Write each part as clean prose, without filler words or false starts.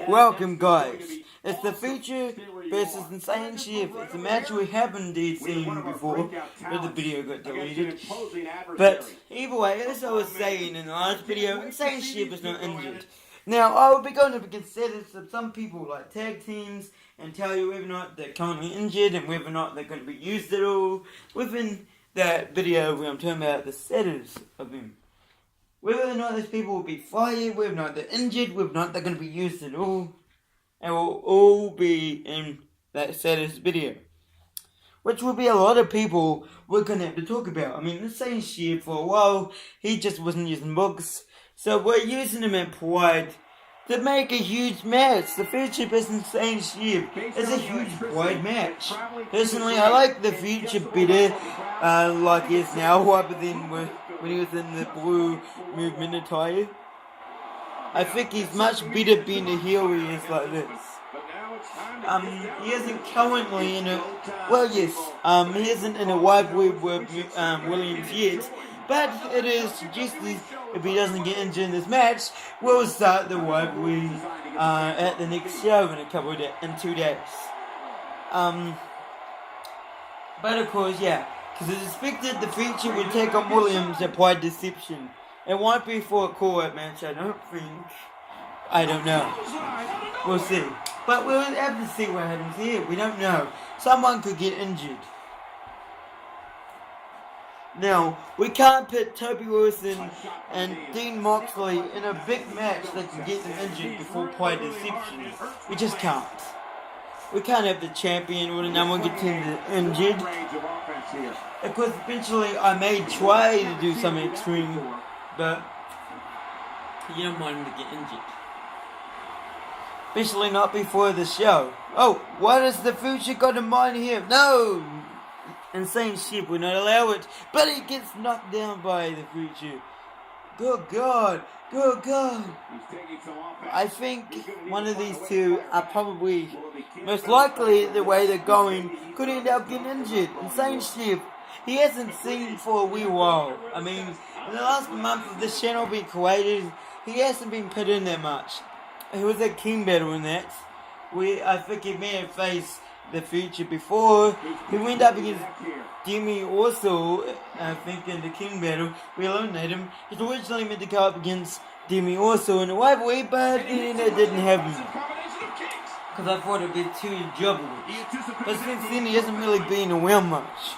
Welcome guys, it's the Future versus Insane Chev. It's a match we haven't indeed seen before, but the video got deleted. But either way, as I was saying in the last video, Insane Chev is not injured. Now, I will be going up against setups of some people like tag teams and tell you whether or not they're currently injured and whether or not they're going to be used at all within that video where I'm talking about the setups of them. Whether or not those people will be fired, whether or not they're injured, whether or not they're going to be used at all, it will all be in that status video. Which will be a lot of people we're going to have to talk about. I mean, the same shit for a while, he just wasn't using books, so we're using him at Pride to make a huge match. The Future versus Insane Chev is a huge Pride match. Personally, I like the Future better, like he is now, rather than when he was in the blue movement attire. I think he's much better being a heel he is like this. He isn't currently in a, well yes, he isn't in a rivalry with Williams yet, but it is suggested if he doesn't get injured in this match, we'll start the rivalry at the next show in in 2 days. But of course, yeah, because it's expected the Future would take on Williams at Pride Deception. It won't be for a call-out match, I don't think. I don't know. We'll see. But we'll have to see what happens here. We don't know. Someone could get injured. Now, we can't put Toby Wilson and Dean Moxley in a big match that can get them injured before Pride Deception. We just can't. We can't have the champion or the number one contender injured. Of course, eventually I may try to do something extreme, but you don't want him to get injured. Especially not before the show. Oh, what has the Future got in mind here? No! Insane Chev will not allow it, but he gets knocked down by the Future. Good God, good God. I think one of these two are probably, most likely the way they're going, could end up getting injured. Insane Chev, he hasn't seen for a wee while. I mean, in the last month of this channel being created, he hasn't been put in that much. He was at King Battle in that. I think he may have faced the Future before. He went up against Jimmy also, I think, in the King Battle. We eliminated him. He was originally meant to go up against Jimmy also in the rivalry, but it didn't happen. Because I thought it would be too jobbable. But since then, he hasn't really been around much.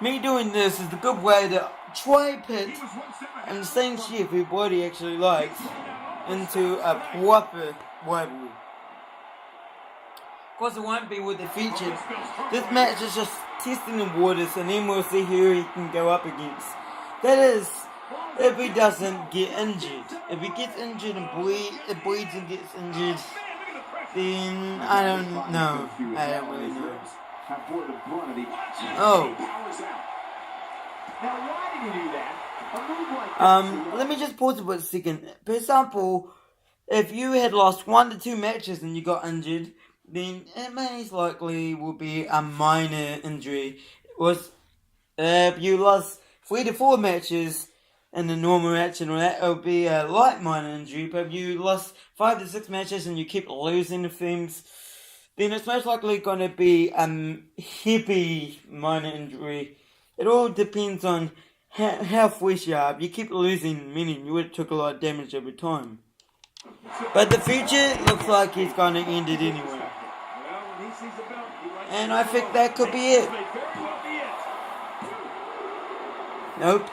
Me doing this is a good way to try pit and the same Chev who body actually likes into a proper rivalry. Of course, it won't be with the Future. This match is just testing the waters, and then we'll see who he can go up against. That is, if he doesn't get injured. If he gets injured and bleeds and gets injured, then I don't know. I don't really know. Oh. Let me just pause it for a second. For example, if you had lost 1 to 2 matches and you got injured, then it most likely will be a minor injury. If you lost 3 to 4 matches in the normal match and all that, it would be a light minor injury. But if you lost 5 to 6 matches and you keep losing the things, then it's most likely going to be a heavy minor injury. It all depends on how fresh you are. If you keep losing, meaning you would have took a lot of damage over time. But the Future looks like he's going to end it anyway. And I think that could be it. Nope.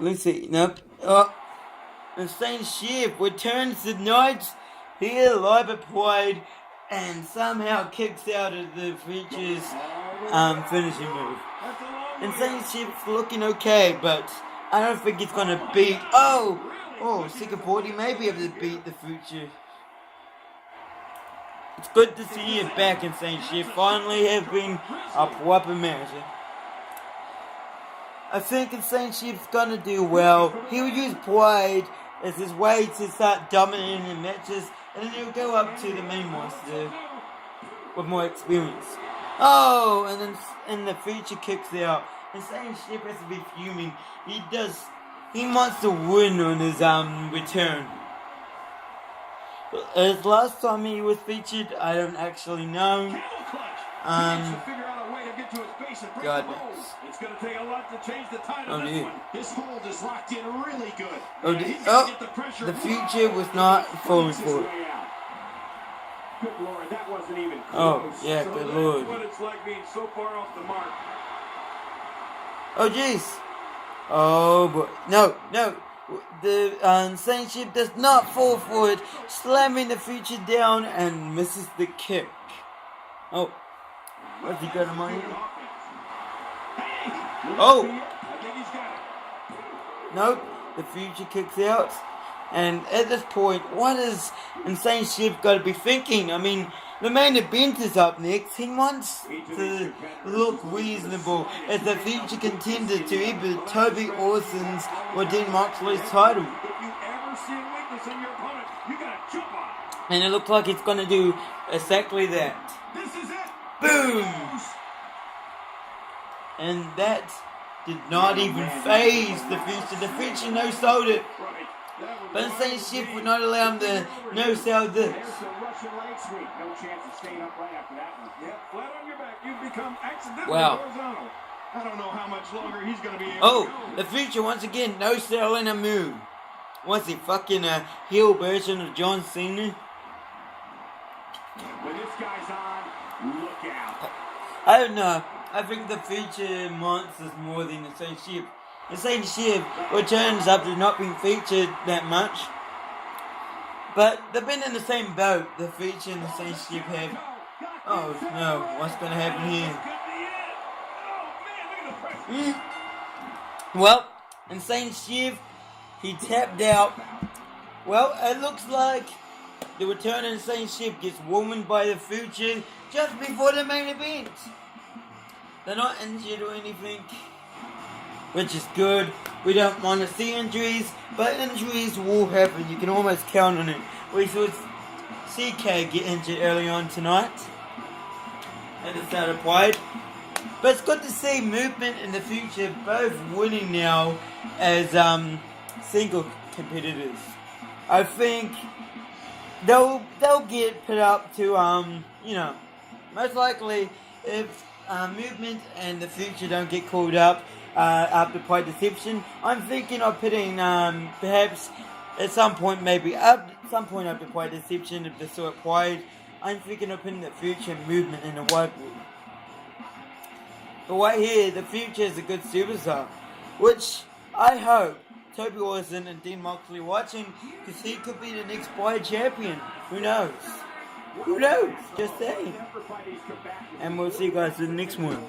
Let's see. Nope. Oh. Insane Chev returns tonight here live at Pride and somehow kicks out of the Future's finishing move. Insane Chev's looking okay, but I don't think he's gonna beat. Second 40 may be able to beat the Future. It's good to see you back, Insane Chev. Finally having a proper match. I think Insane Chev's gonna do well. He'll use Pride as his way to start dominating in matches, and then he'll go up to the main roster with more experience. Oh, and the Future kicks out. Insane Chev has to be fuming. He wants to win on his return. As last time he was featured, I don't actually know. Goodness. It's going to take a lot to change the tide of this one. This hold is locked in really good. The Future was not falling for it. Good Lord, that wasn't even close. Oh, yeah, so good that's Lord. What it's like being so far off the mark. Oh, jeez. Oh, boy. No. The Saint ship does not fall for it, slamming the Future down and misses the kick. Oh. What's he got in mind? Oh! Nope. The Future kicks out. And at this point, what is Insane Chef got to be thinking? I mean, the main event is up next. He wants to look reasonable as the future contender to either Toby Orson's or Dean Moxley's title. And it looks like it's going to do exactly that. Boom! And that did not even phase the Future. The Future no-sold it. But Insane Chef would not allow him to no-sell this. Wow. I don't know how much longer he's going to be able Oh, the Future once again no-selling a move. What's he, fucking a heel version of John Cena? When this guy's on, look out. I don't know. I think the Future monsters more than the Insane Chef. Insane Chef returns after not being featured that much. But they've been in the same boat. The Future and the Insane Chef have. Oh no, what's going to happen here? Well, Insane Chef, he tapped out. Well, it looks like the return of Insane Chef gets womaned by the Future just before the main event. They're not injured or anything, which is good. We don't want to see injuries, but injuries will happen. You can almost count on it. We saw CK get injured early on tonight at the start of Pride. But it's good to see Movement in the Future both winning now as single competitors. I think they'll get put up to most likely if Movement and the Future don't get called up after Pride Deception, I'm thinking of putting perhaps at some point after Pride Deception, if they saw it Pride, I'm thinking of putting the Future and Movement in a whiteboard. But right here, the Future is a good superstar, which I hope Toby Orson and Dean Moxley watching, because he could be the next Pride champion. Who knows? Who knows? Just saying. And we'll see you guys in the next one.